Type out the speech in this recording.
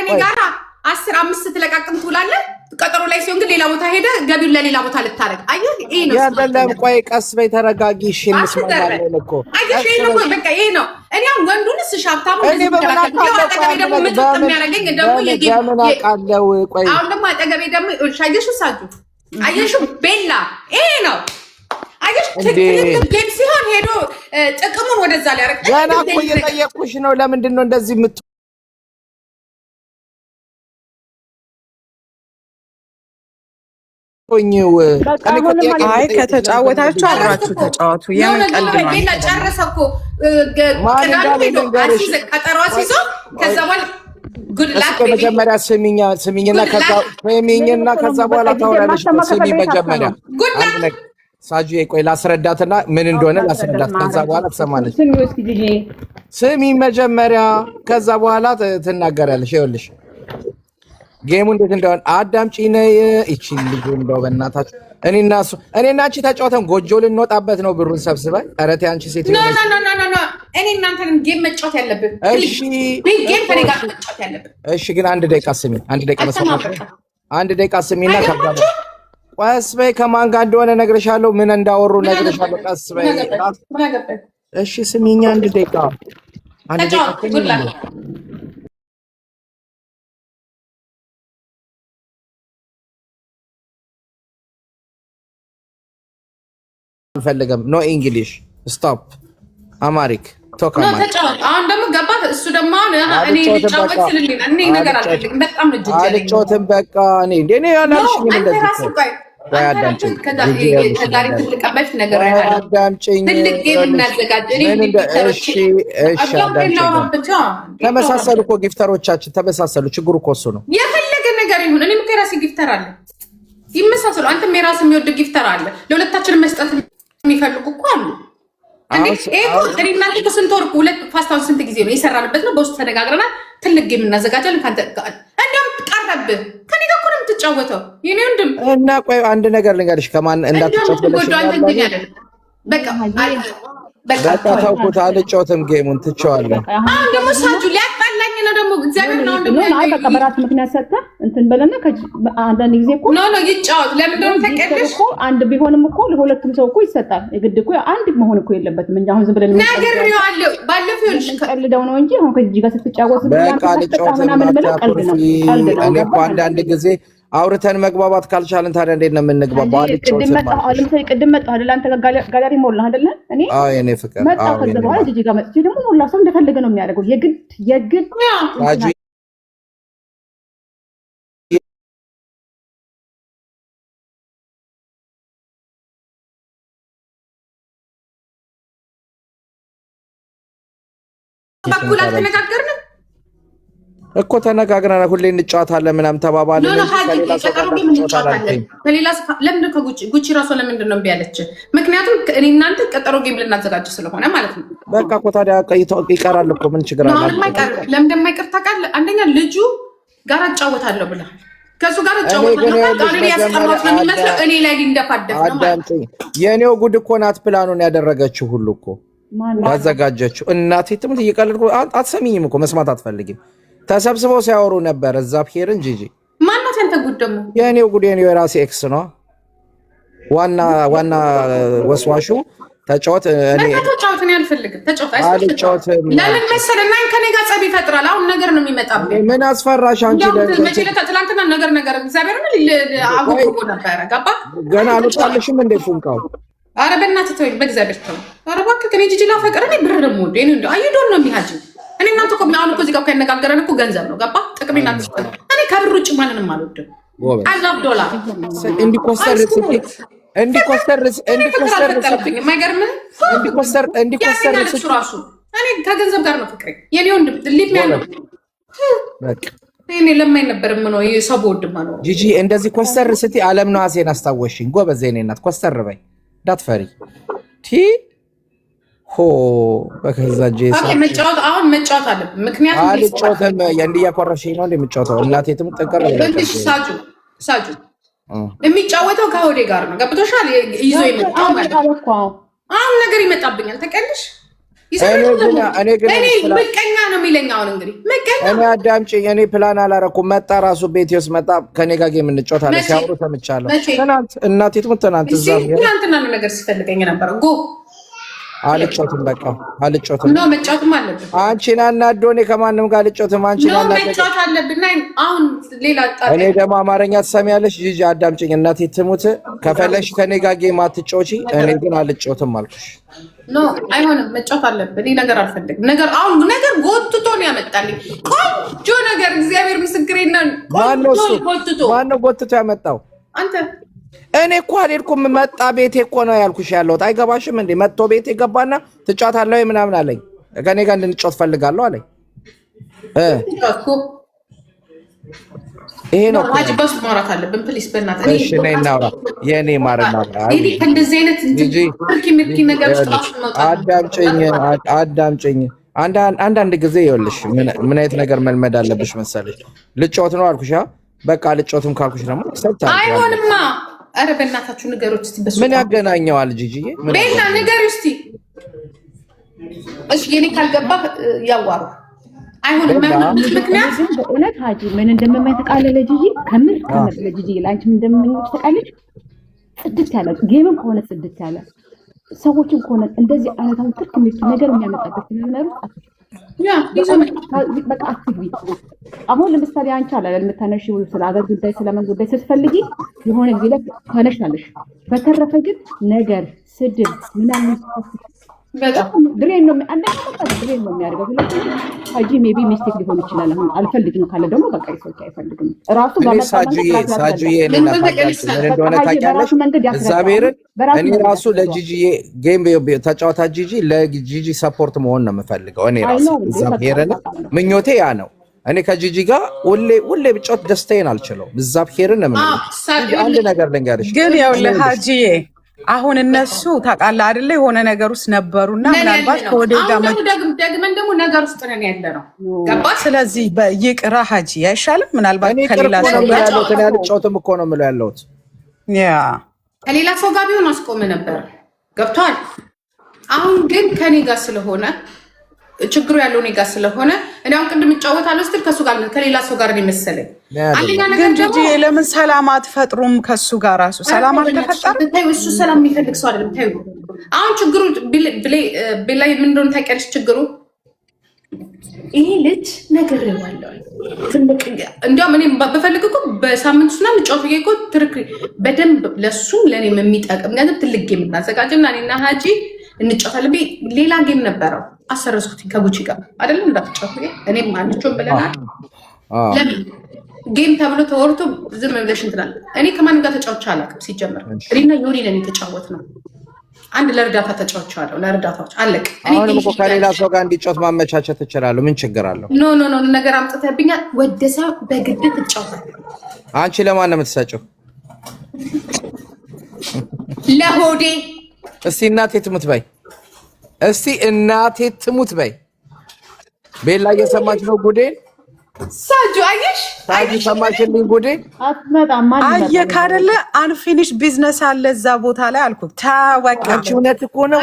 ከኔ ጋር 10-5 ትለቃቅም ትውላለህ። ቀጠሮ ላይ ሲሆን ግን ሌላ ቦታ ሄደ ገቢውን ለሌላ ቦታ ልታረግ አየህ። ይሄ ነው ያደለም። ቆይ ቀስ በይ ተረጋጊ። እሺ እንስማማለን እኮ አየሽ። ይሄ ነው በቃ ይሄ ነው። እኔ ወንዱንስ ሻብታሙ እኔ አጠገቤ ደግሞ ምጥጥ የሚያደርገኝ ደግሞ አውቃለሁ። ቆይ አሁን ደግሞ አጠገቤ ደግሞ ሻይሽ ሳጁ አየሽ ቤላ ይሄ ነው አየሽ። ትክክል ጌም ሲሆን ሄዶ ጥቅሙን ወደዛ ሊያረግ ገና እኮ እየጠየኩሽ ነው። ለምንድን ነው እንደዚህ አይ ከተጫወታችሁ አብራችሁ ተጫወቱ። የምን ቀልድ ነው? ቤላ ጨረሰ እኮ ቅዳሜ ሄዶ አሲዘ ቀጠሮ አሲዞ ከዛ በኋላ ጉድላክ መጀመሪያ ስሚኝና ከዛ በኋላ ታወራለሽ። ስሚ መጀመሪያ ጉድላክ ሳጁ ቆይ ላስረዳትና ምን እንደሆነ ላስረዳት። ከዛ በኋላ ትሰማለች። ስሚ መጀመሪያ ከዛ በኋላ ትናገራለሽ። ይኸውልሽ ጌሙ እንዴት እንደሆነ አዳምጪ ነይ። እቺ ልጅ እንደው በእናታችሁ እኔና አንቺ ተጫውተን ጎጆ ልንወጣበት ነው ብሩን ሰብስበን። ኧረ ተይ አንቺ ሴት ኖ እኔ እናንተን ጌም መጫወት ያለብን። እሺ ጌም ከኔ ጋር መጫወት ያለብን። እሺ ግን አንድ ደቂቃ ስሚ። አንድ ደቂቃ ስሚና ከዛ ቀስ በይ። ከማን ጋር እንደሆነ ነግረሻለሁ፣ ምን እንዳወሩ ነግረሻለሁ። ቀስ በይ እሺ። ስሚኛ አንድ ደቂቃ አልፈልግም። ኖ እንግሊሽ ስቶፕ አማሪክ ቶክ አማሪክ። አሁን ደግሞ ገባ እሱ ደግሞ እኔ ልጫወት ስለልኝ እኔ ነገር አልፈልግም። በጣም ልጅ አልጫወትም። በቃ እኔ እንደኔ ያላልሽኝ እንደዚህ አዳምጪኝ። ተመሳሰሉ እኮ ጊፍተሮቻችን ተመሳሰሉ። ችግሩ እኮ እሱ ነው። የፈለገ ነገር ይሁን እኔም እኮ የራሴ ጊፍተር አለ ይመሳሰሉ። አንተም የራስህ የሚወድ ጊፍተር አለ። ለሁለታችንም መስጠት የሚፈልጉ እኮ አሉ። እኔ እናንተ እኮ ስንት ወር ሁለት ፓስታውን ስንት ጊዜ ነው የሰራንበት ነው። በውስጥ ተነጋግረናል። ትልቅ ጌም እናዘጋጃለን። እንዲያውም ቀረብህ ከኔ ጋር እኮ ነው የምትጫወተው የኔ ወንድም። እና ቆይ አንድ ነገር ልንገርሽ፣ ከማን እንዳትጫወት በቃ ተውኩት። አልጫወትም ጌሙን ትቼዋለሁ። አሁን ደግሞ ሳጁ ሊያጣላኝ ነው ደግሞ እግዚአብሔር ነው ደግሞ በቃ በራስ ምክንያት ሰጥተህ እንትን በለና አንዳንድ ጊዜ እኮ ኖ ይጫወት። ለምን እንደሆነ ተቀደሽ እኮ አንድ ቢሆንም እኮ ለሁለቱም ሰው እኮ ይሰጣል። የግድ እኮ አንድ መሆን እኮ የለበትም እንጂ አሁን ዝም ብለን ነገርየዋለሁ። ባለፈው ይልሽ ቀልደው ነው እንጂ አሁን ከዚህ ጋር ስትጫወት በቃ ልጫወት ቀልድ ነው። እኔ እኮ አንዳንድ ጊዜ አውርተን መግባባት ካልቻለን ታዲያ እንዴት ነው የምንግባባው? ቅድም መጣሁ አይደል? አንተ ጋላሪ ሞላህ አይደለ? እኔ የኔ ፍቅር መጣሁ። ከዛ በኋላ ጂጂ ጋር መጥቼ ደግሞ ሞላ ሰው እንደፈለገ ነው የሚያደርገው። የግድ በኩል አልተነጋገርንም እኮ ተነጋግረናል። ሁሌ እንጫወታለን ምናምን ተባባልን። ለምንድን ከጉቺ ራሷ ለምንድን ነው እምቢ ያለች? ምክንያቱም እኔ እናንተ ቀጠሮ ጌም ልናዘጋጅ ስለሆነ ማለት ነው። በቃ እኮ ታዲያ ይቀራል እኮ ምን ችግር አለ? ለምን እንደማይቀር ታውቃለህ? አንደኛ ልጁ ጋር እጫወታለሁ ብለሃል። ከሱ ጋር እጫወታለሁ ያስቀረው የሚመስለው እኔ ላይ ሊንደፋደፍ ነው ማለት ነው። የእኔው ጉድ እኮ ናት ፕላኑን ያደረገችው ሁሉ እኮ ያዘጋጀችው። እናቴ ትምህርት እየቀለድኩ አትሰሚኝም እኮ መስማት አትፈልጊም። ተሰብስበው ሲያወሩ ነበር እዛ ፒየርን ጂጂ ማናት ያንተ ጉድ ደግሞ? የኔው ጉድ የኔው የራሴ ኤክስ ነው ዋና ወስዋሹ። ተጫወት እኔ አልፈልግም። ተጫወት ለምን መሰለህ? እና ከኔ ጋር ጸብ ይፈጥራል። አሁን ነገር ነው የሚመጣብኝ። ምን አስፈራሽ አንቺ? ትላንትና ነገር እግዚአብሔርን አጎጎ ነበረ ገባ። ገና አልወጣልሽም እንደ ፉንቃው። ኧረ በእናትህ ተወኝ፣ በእግዚአብሔር ተወኝ። ኧረ እባክህ ከኔ ጂጂ ላፈቅር እኔ ብር ደግሞ ወደ እኔ አይዶን ነው የሚያጅ እኔ እናንተ እኮ አሁን እኮ እዚህ ጋር ከነጋገረን እኮ ገንዘብ ነው ገባ። ጥቅም እናንተ እኔ ከብር ውጭ ማንንም አልወድም። አላፍ ዶላር እንዲኮስተር ራሱ እኔ ከገንዘብ ጋር ነው ፍቅሬ የኔ ወንድም ሊት ያለው በቃ እኔ ለማይ ነበር ምን ነው ሰው ወድማ ነው ጂጂ እንደዚህ ኮስተር ስቲ ዓለም ነው አሴን አስታወሽኝ። ጎበዝ የኔ እናት ኮስተር በይ እንዳትፈሪ ቲ ሆ በከዛ ጄሳ መጫወት አሁን መጫወት አለብን። ምክንያቱም አልጫወተም እንዲያ ኮረሽኝ ነው እንደምጫወተው እናቴትም ጠንቀር በልሽ ሳጁ የሚጫወተው ከሆዴ ጋር ነው። ገብቶሻል? ይዞ ይመጣው ማለት አሁን ነገር ይመጣብኛል። ተቀልሽ እኔ ምቀኛ ነው የሚለኝ። አሁን እንግዲህ ምቀኛ እኔ አዳምጪኝ። እኔ ፕላን አላረኩም። መጣ ራሱ ቤቴ ውስጥ መጣ። ከኔ ጋር ጌም እንጫወታለን ሲያወሩ ሰምቻለሁ። ትናንት እናቴ ትሙት ትናንት እዛ ትናንትና ነገር ሲፈልገኝ ነበር። ጎ አልጫወትም፣ በቃ አልጫወትም። ነው መጫወትም አለብን። አንቺን አናዶ እኔ ከማንም ጋር አልጫወትም። አንቺን አናዶ መጫወት አለብን። አሁን ሌላ እኔ ደግሞ አማርኛ ትሰሚያለሽ? ጂጂ አዳምጪኝ። እናቴ ትሙት ከፈለሽ ከኔ ጋር ጌም አትጫወቺ። እኔ ግን አልጫወትም አልኩሽ። ኖ አይሆንም፣ መጫወት አለብን። እኔ ነገር አልፈልግም። ነገር ጎትቶ ነው ያመጣልኝ። ቆንጆ ነገር እግዚአብሔር ምስክሬና ማነው ጎትቶ ያመጣው? አንተ። እኔ እኮ አልሄድኩም። መጣ ቤቴ እኮ ነው ያልኩሽ ያለሁት። አይገባሽም እንዴ? መጥቶ ቤቴ ገባና ትጫወታለህ ወይ ምናምን አለኝ። ከኔ ጋር እንድንጫወት ፈልጋለሁ አለኝ። ይሄ ነው ሀጂ በሱ ማውራት አለብን። ፕሊስ በእናትህ እሺ ነይ እናውራ። የኔ ማርና እኔ ከእንደዚህ አይነት ምርኪ ነገር አዳምጪኝ። አንዳንድ ጊዜ ይኸውልሽ ምን አይነት ነገር መልመድ አለብሽ መሰለሽ? ልጫወት ነው አልኩሽ። በቃ ልጫወትም ካልኩሽ ደግሞ አይሆንማ። ኧረ በእናታችሁ ንገሮች እስቲ። በሱ ምን ያገናኘዋል? ጂጂዬ ቤላ ንገሪ እስቲ። እሺ የኔ ካልገባህ ያዋሩ አይሆንም። ምክንያት በእውነት ሀጂ ምን እንደምመኝ ተቃለለ ጂጂ ከምር ለጂጂ ላንቺ ምን እንደምመኝ ተቃለች። ጽድት ያለ ጌምም ከሆነ ጽድት ያለ ሰዎችም ከሆነ እንደዚህ አይነታው ትክ ነገር የሚያመጣበት ነገር በቃ አትግቢ። አሁን ለምሳሌ አንቺ አላለ የምታነሺው ስለ አገር ጉዳይ ስለምን ጉዳይ ስትፈልጊ የሆነ ጊዜ ላይ ተነሻለሽ። በተረፈ ግን ነገር ስድብ ምናምን ድሬን ነው የሚያደርገው። ሀጂ ሜቢ ሚስቴክ ሊሆን ይችላል። አሁን አልፈልግም ካለ ደግሞ በቃ ይሰልክ አይፈልግም ራሱ ሳጁዬ እንደሆነ ታውቂያለሽ። እግዚአብሔርን እኔ ራሱ ለጂጂዬ ጌም ተጫዋታ ጂጂ ለጂጂ ሰፖርት መሆን ነው የምፈልገው። እኔ ራሱ እግዚአብሔርን ምኞቴ ያ ነው። እኔ ከጂጂ ጋር ሁሌ ብጫወት ደስታዬን አልችለውም። እግዚአብሔርን ነው አንድ ነገር ልንገርሽ ግን ይኸውልህ ሀጂዬ አሁን እነሱ ታውቃለህ አይደለ የሆነ ነገር ውስጥ ነበሩና ምናልባት ከወደ ደግመን ደግሞ ነገር ውስጥ ነን ያለ ነው ገባህ? ስለዚህ ይቅራ ሀጂ አይሻልም? ምናልባት ከሌላ ሰው ጋር ያልጫወትም እኮ ነው የምለው ያለሁት። ከሌላ ሰው ጋር ቢሆን አስቆም ነበር። ገብቶሃል? አሁን ግን ከኔ ጋር ስለሆነ ችግሩ ያለው እኔ ጋር ስለሆነ እኔ አሁን ቅድም እጫወታለሁ ስትል ከሱ ጋር ከሌላ ሰው ጋር ነው መሰለኝ። አንደኛ ነገር ደግሞ ለምን ሰላም አትፈጥሩም? ከሱ ጋር ራሱ ሰላም አልተፈጠረም። ታዩ እሱ ሰላም የሚፈልግ ሰው አይደለም። ታዩ አሁን ችግሩ ብላይ ምን እንደሆነ ታውቂያለሽ? ችግሩ ይሄ ልጅ ነገር ይዋለው ትልቅ እንዲያውም እኔ በፈልግ እኮ በሳምንት ውስጥ ነው የምጫወተው እኮ ትርክሪ በደንብ ለሱም ለኔም የሚጠቅም ገንዘብ ትልቅ ጌም እናዘጋጅና እኔና ሀጂ እንጫወታለን። ሌላ ጌም ነበረው አሰረስኩት ከጉቺ ጋር አይደለም እንዳትጫወት እኔም አንቾም ብለናል። ለምን ጌም ተብሎ ተወርቶ ዝም ብለሽ እንትናል። እኔ ከማን ጋር ተጫውቼ አላውቅም ሲጀመር። እኔና ዮኒ ነን የተጫወት ነው። አንድ ለእርዳታ ተጫውቻለሁ። ለእርዳታዎች አለቅ። አሁንም እኮ ከሌላ ሰው ጋር እንዲጫወት ማመቻቸት ትችላለህ። ምን ችግር አለው? ኖ ነገር አምጥተህብኛል። ወደሳ በግድ ትጫወታለህ። አንቺ ለማን ነው የምትሰጪው? ለሆዴ። እስቲ እናቴ ትሙት በይ። እስቲ እናቴ ትሙት በይ። ቤላ እየሰማች ነው ጉዴን? ሳጁ አየሽ? ሳጁ ሰማችልኝ ጉዴን? አየህ አይደለ? አንፊኒሽ ቢዝነስ አለ እዛ ቦታ ላይ አልኩት። ታወቀ። አንቺ እውነት እኮ ነው።